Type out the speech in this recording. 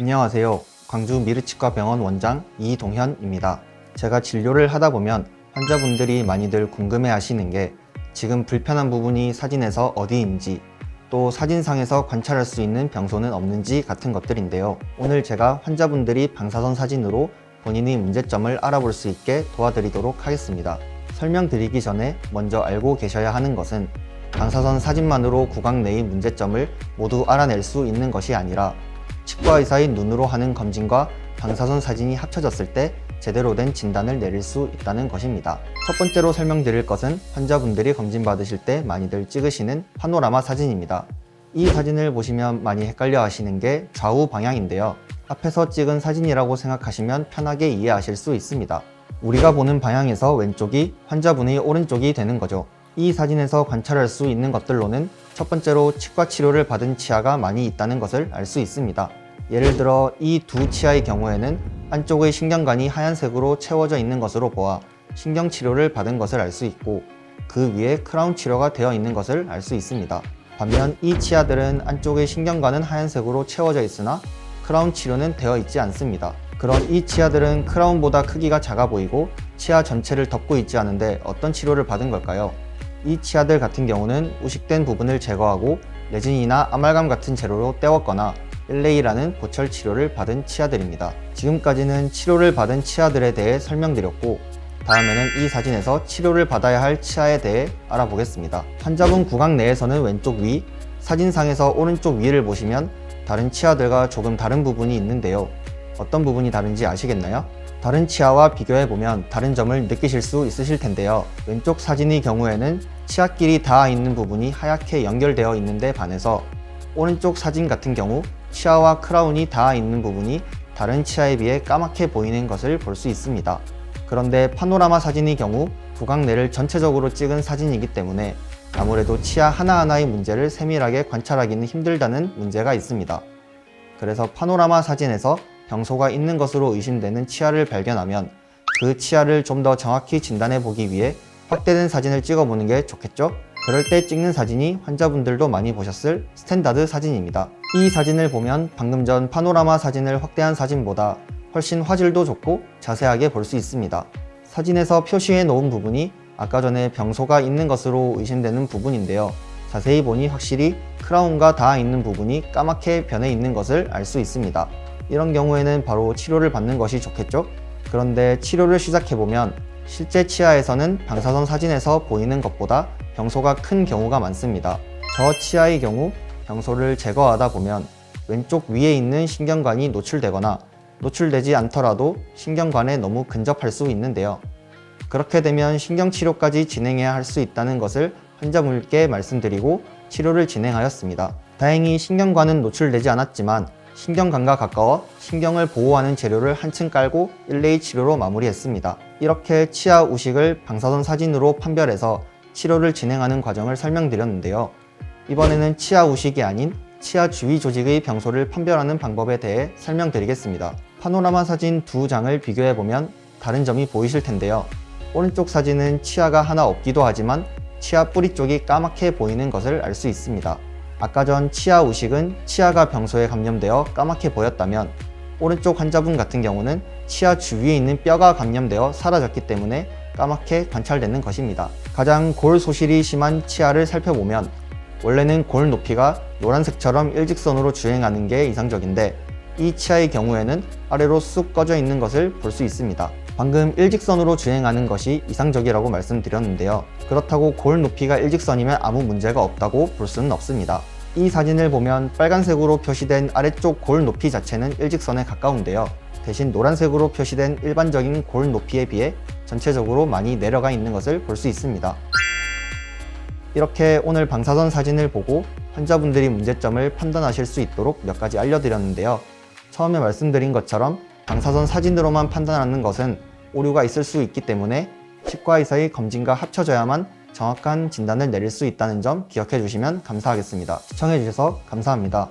안녕하세요. 광주 미르치과병원 원장 이동현입니다. 제가 진료를 하다 보면 환자분들이 많이들 궁금해 하시는 게 지금 불편한 부분이 사진에서 어디인지, 또 사진상에서 관찰할 수 있는 병소는 없는지 같은 것들인데요. 오늘 제가 환자분들이 방사선 사진으로 본인의 문제점을 알아볼 수 있게 도와드리도록 하겠습니다. 설명드리기 전에 먼저 알고 계셔야 하는 것은 방사선 사진만으로 구강 내의 문제점을 모두 알아낼 수 있는 것이 아니라 치과 의사의 눈으로 하는 검진과 방사선 사진이 합쳐졌을 때 제대로 된 진단을 내릴 수 있다는 것입니다. 첫 번째로 설명드릴 것은 환자분들이 검진 받으실 때 많이들 찍으시는 파노라마 사진입니다. 이 사진을 보시면 많이 헷갈려 하시는 게 좌우 방향인데요. 앞에서 찍은 사진이라고 생각하시면 편하게 이해하실 수 있습니다. 우리가 보는 방향에서 왼쪽이 환자분의 오른쪽이 되는 거죠. 이 사진에서 관찰할 수 있는 것들로는 첫 번째로 치과 치료를 받은 치아가 많이 있다는 것을 알 수 있습니다. 예를 들어 이 두 치아의 경우에는 안쪽의 신경관이 하얀색으로 채워져 있는 것으로 보아 신경치료를 받은 것을 알 수 있고, 그 위에 크라운 치료가 되어 있는 것을 알 수 있습니다. 반면 이 치아들은 안쪽의 신경관은 하얀색으로 채워져 있으나 크라운 치료는 되어 있지 않습니다. 그런 이 치아들은 크라운보다 크기가 작아 보이고 치아 전체를 덮고 있지 않은데 어떤 치료를 받은 걸까요? 이 치아들 같은 경우는 우식된 부분을 제거하고 레진이나 아말감 같은 재료로 때웠거나 일레이라는 보철 치료를 받은 치아들입니다. 지금까지는 치료를 받은 치아들에 대해 설명드렸고, 다음에는 이 사진에서 치료를 받아야 할 치아에 대해 알아보겠습니다. 환자분 구강 내에서는 왼쪽 위, 사진상에서 오른쪽 위를 보시면 다른 치아들과 조금 다른 부분이 있는데요. 어떤 부분이 다른지 아시겠나요? 다른 치아와 비교해보면 다른 점을 느끼실 수 있으실 텐데요. 왼쪽 사진의 경우에는 치아끼리 닿아 있는 부분이 하얗게 연결되어 있는데 반해서 오른쪽 사진 같은 경우 치아와 크라운이 닿아 있는 부분이 다른 치아에 비해 까맣게 보이는 것을 볼 수 있습니다. 그런데 파노라마 사진의 경우 구강 내를 전체적으로 찍은 사진이기 때문에 아무래도 치아 하나하나의 문제를 세밀하게 관찰하기는 힘들다는 문제가 있습니다. 그래서 파노라마 사진에서 병소가 있는 것으로 의심되는 치아를 발견하면 그 치아를 좀 더 정확히 진단해 보기 위해 확대된 사진을 찍어보는 게 좋겠죠? 그럴 때 찍는 사진이 환자분들도 많이 보셨을 스탠다드 사진입니다. 이 사진을 보면 방금 전 파노라마 사진을 확대한 사진보다 훨씬 화질도 좋고 자세하게 볼 수 있습니다. 사진에서 표시해 놓은 부분이 아까 전에 병소가 있는 것으로 의심되는 부분인데요. 자세히 보니 확실히 크라운과 닿아 있는 부분이 까맣게 변해 있는 것을 알 수 있습니다. 이런 경우에는 바로 치료를 받는 것이 좋겠죠? 그런데 치료를 시작해보면 실제 치아에서는 방사선 사진에서 보이는 것보다 병소가 큰 경우가 많습니다. 저 치아의 경우 병소를 제거하다 보면 왼쪽 위에 있는 신경관이 노출되거나 노출되지 않더라도 신경관에 너무 근접할 수 있는데요. 그렇게 되면 신경치료까지 진행해야 할 수 있다는 것을 환자분께 말씀드리고 치료를 진행하였습니다. 다행히 신경관은 노출되지 않았지만 신경관과 가까워 신경을 보호하는 재료를 한층 깔고 일레이 치료로 마무리했습니다. 이렇게 치아 우식을 방사선 사진으로 판별해서 치료를 진행하는 과정을 설명드렸는데요. 이번에는 치아 우식이 아닌 치아 주위 조직의 병소를 판별하는 방법에 대해 설명드리겠습니다. 파노라마 사진 두 장을 비교해보면 다른 점이 보이실 텐데요. 오른쪽 사진은 치아가 하나 없기도 하지만 치아 뿌리 쪽이 까맣게 보이는 것을 알 수 있습니다. 아까 전 치아 우식은 치아가 병소에 감염되어 까맣게 보였다면 오른쪽 환자분 같은 경우는 치아 주위에 있는 뼈가 감염되어 사라졌기 때문에 까맣게 관찰되는 것입니다. 가장 골 소실이 심한 치아를 살펴보면 원래는 골 높이가 노란색처럼 일직선으로 주행하는 게 이상적인데 이 치아의 경우에는 아래로 쑥 꺼져 있는 것을 볼 수 있습니다. 방금 일직선으로 주행하는 것이 이상적이라고 말씀드렸는데요. 그렇다고 골 높이가 일직선이면 아무 문제가 없다고 볼 수는 없습니다. 이 사진을 보면 빨간색으로 표시된 아래쪽 골 높이 자체는 일직선에 가까운데요. 대신 노란색으로 표시된 일반적인 골 높이에 비해 전체적으로 많이 내려가 있는 것을 볼 수 있습니다. 이렇게 오늘 방사선 사진을 보고 환자분들이 문제점을 판단하실 수 있도록 몇 가지 알려드렸는데요. 처음에 말씀드린 것처럼 방사선 사진으로만 판단하는 것은 오류가 있을 수 있기 때문에 치과의사의 검진과 합쳐져야만 정확한 진단을 내릴 수 있다는 점 기억해 주시면 감사하겠습니다. 시청해 주셔서 감사합니다.